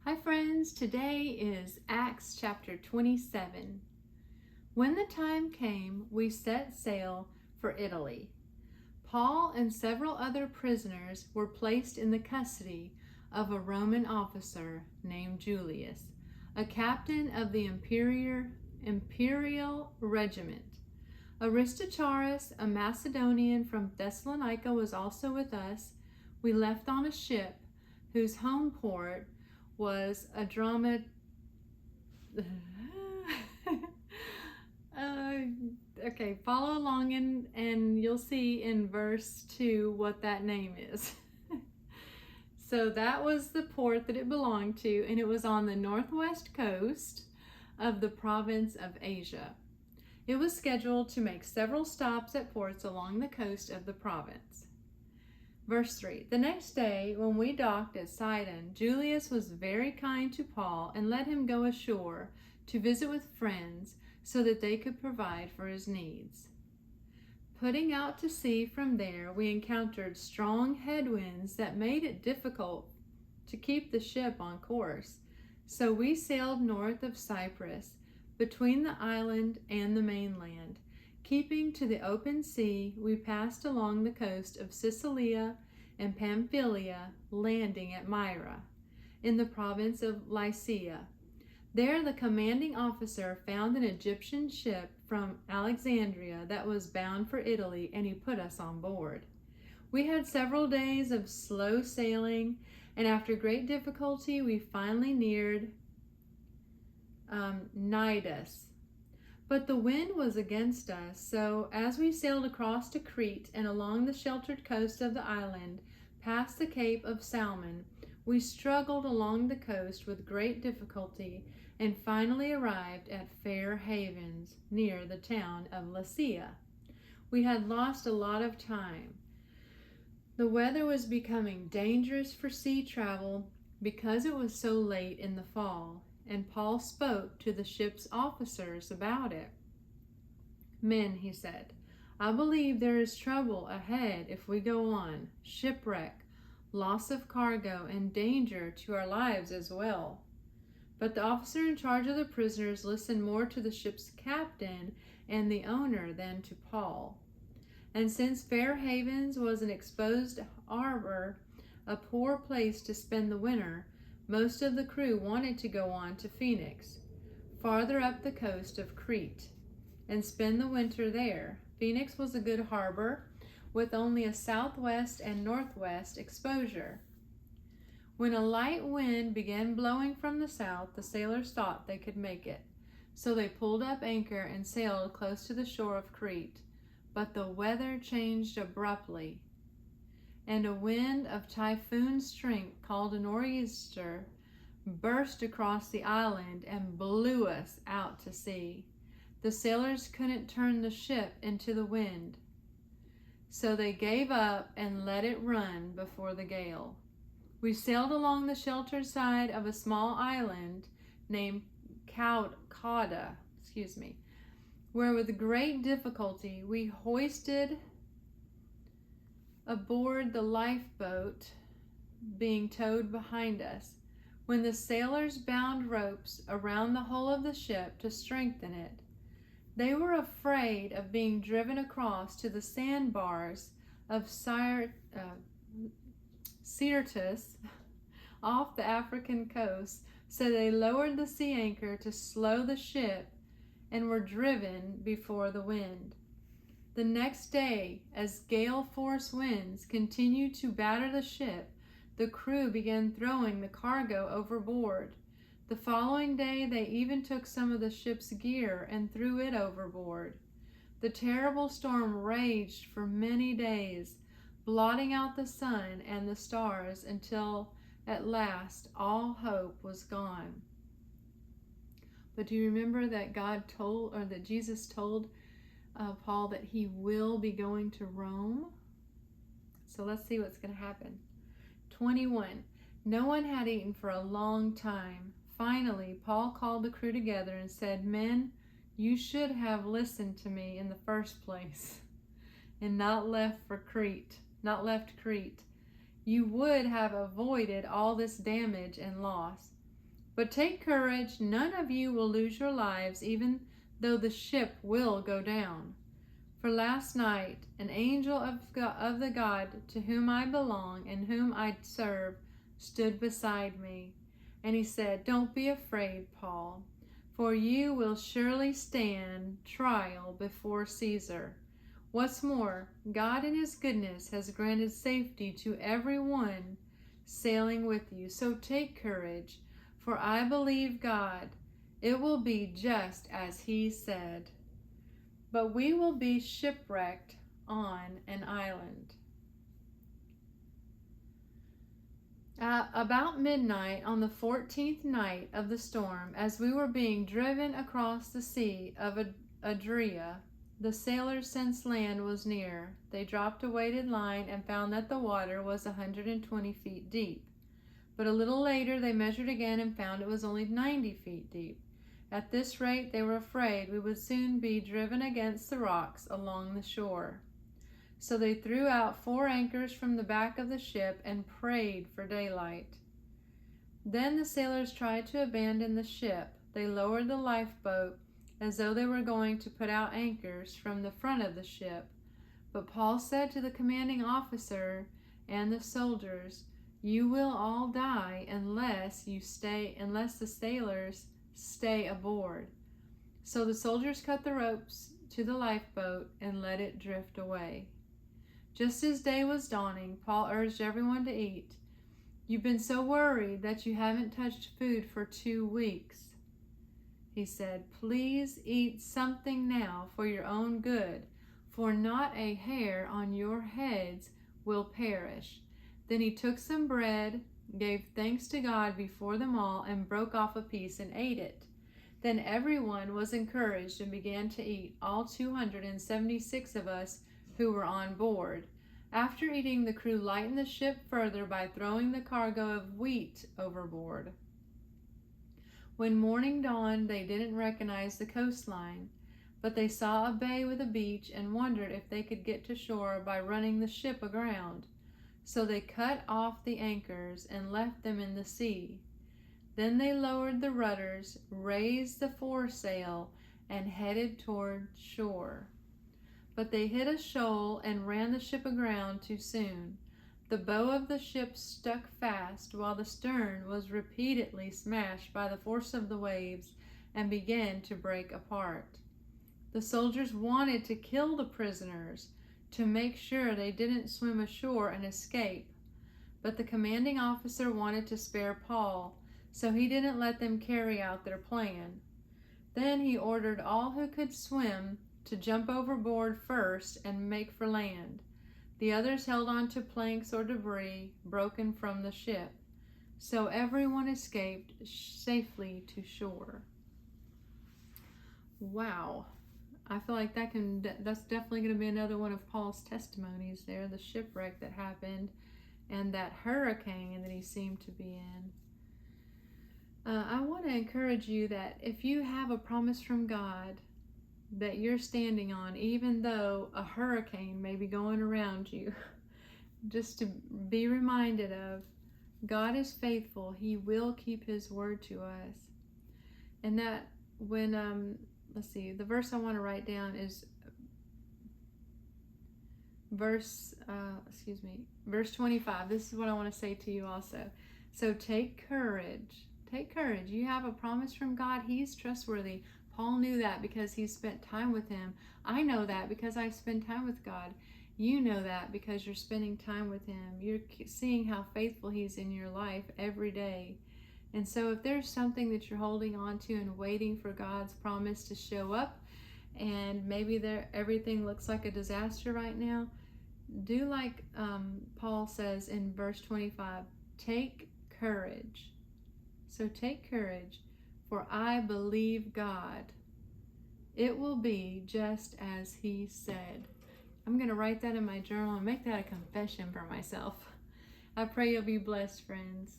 Hi friends, today is Acts chapter 27. When the time came, we set sail for Italy. Paul and several other prisoners were placed in the custody of a Roman officer named Julius, a captain of the imperial regiment. Aristarchus, a Macedonian from Thessalonica, was also with us. We left on a ship whose home port was a okay, follow along and you'll see in verse 2 what that name is. So that was the port that it belonged to, and it was on the northwest coast of the province of Asia. It was scheduled to make several stops at ports along the coast of the province. Verse 3, the next day when we docked at Sidon, Julius was very kind to Paul and let him go ashore to visit with friends so that they could provide for his needs. Putting out to sea from there, we encountered strong headwinds that made it difficult to keep the ship on course. So we sailed north of Cyprus, between the island and the mainland. Keeping to the open sea, we passed along the coast of Sicilia and Pamphylia, landing at Myra, in the province of Lycia. There the commanding officer found an Egyptian ship from Alexandria that was bound for Italy, and he put us on board. We had several days of slow sailing, and after great difficulty we finally neared Cnidus. But the wind was against us, so as we sailed across to Crete and along the sheltered coast of the island, past the Cape of Salmon, we struggled along the coast with great difficulty and finally arrived at Fair Havens, near the town of Lasea. We had lost a lot of time. The weather was becoming dangerous for sea travel because it was so late in the fall, and Paul spoke to the ship's officers about it. Men, he said, I believe there is trouble ahead if we go on, shipwreck, loss of cargo, and danger to our lives as well. But the officer in charge of the prisoners listened more to the ship's captain and the owner than to Paul. And since Fair Havens was an exposed harbor, a poor place to spend the winter, most of the crew wanted to go on to Phoenix, farther up the coast of Crete, and spend the winter there. Phoenix was a good harbor with only a southwest and northwest exposure. When a light wind began blowing from the south, the sailors thought they could make it. So they pulled up anchor and sailed close to the shore of Crete. But the weather changed abruptly, and a wind of typhoon strength called a nor'easter burst across the island and blew us out to sea. The sailors couldn't turn the ship into the wind, so they gave up and let it run before the gale. We sailed along the sheltered side of a small island named Cauda, where with great difficulty we hoisted aboard the lifeboat being towed behind us. When the sailors bound ropes around the hull of the ship to strengthen it, they were afraid of being driven across to the sandbars of Syrtis off the African coast, so they lowered the sea anchor to slow the ship and were driven before the wind. The next day, as gale-force winds continued to batter the ship, the crew began throwing the cargo overboard. The following day, they even took some of the ship's gear and threw it overboard. The terrible storm raged for many days, blotting out the sun and the stars until at last all hope was gone. But do you remember that Jesus told Paul that he will be going to Rome? So let's see what's going to happen. 21. No one had eaten for a long time. Finally, Paul called the crew together and said, Men, you should have listened to me in the first place and not left Crete. You would have avoided all this damage and loss. But take courage, none of you will lose your lives, even though the ship will go down. For last night, an angel of the God to whom I belong and whom I serve stood beside me. And he said, "Don't be afraid, Paul, for you will surely stand trial before Caesar. What's more, God in his goodness has granted safety to everyone sailing with you. So take courage, for I believe God. It will be just as he said. But we will be shipwrecked on an island." About midnight on the 14th night of the storm, as we were being driven across the sea of Adria, the sailors sensed land was near. They dropped a weighted line and found that the water was 120 feet deep. But a little later they measured again and found it was only 90 feet deep. At this rate they were afraid we would soon be driven against the rocks along the shore. So they threw out 4 anchors from the back of the ship and prayed for daylight. Then the sailors tried to abandon the ship. They lowered the lifeboat as though they were going to put out anchors from the front of the ship. But Paul said to the commanding officer and the soldiers, "You will all die unless the sailors stay aboard." So the soldiers cut the ropes to the lifeboat and let it drift away. Just as day was dawning, Paul urged everyone to eat. "You've been so worried that you haven't touched food for 2 weeks. He said, "Please eat something now for your own good, for not a hair on your heads will perish." Then he took some bread, gave thanks to God before them all, and broke off a piece and ate it. Then everyone was encouraged and began to eat, all 276 of us who were on board. After eating, the crew lightened the ship further by throwing the cargo of wheat overboard. When morning dawned, they didn't recognize the coastline, but they saw a bay with a beach and wondered if they could get to shore by running the ship aground. So they cut off the anchors and left them in the sea. Then they lowered the rudders, raised the foresail, and headed toward shore. But they hit a shoal and ran the ship aground too soon. The bow of the ship stuck fast, while the stern was repeatedly smashed by the force of the waves and began to break apart. The soldiers wanted to kill the prisoners to make sure they didn't swim ashore and escape. But the commanding officer wanted to spare Paul, so he didn't let them carry out their plan. Then he ordered all who could swim to jump overboard first and make for land. The others held on to planks or debris broken from the ship. So everyone escaped safely to shore. Wow. I feel like that's definitely going to be another one of Paul's testimonies there, the shipwreck that happened and that hurricane that he seemed to be in. I want to encourage you that if you have a promise from God that you're standing on, even though a hurricane may be going around you, just to be reminded of, God is faithful. He will keep his word to us. And that when, let's see, the verse I want to write down is verse 25. This is what I want to say to you also. So take courage. Take courage. You have a promise from God. He's trustworthy. Paul knew that because he spent time with him. I know that because I spend time with God. You know that because you're spending time with him. You're seeing how faithful he's in your life every day. And so if there's something that you're holding on to and waiting for God's promise to show up, and maybe everything looks like a disaster right now, do like Paul says in verse 25, take courage. So take courage, for I believe God. It will be just as he said. I'm going to write that in my journal and make that a confession for myself. I pray you'll be blessed, friends.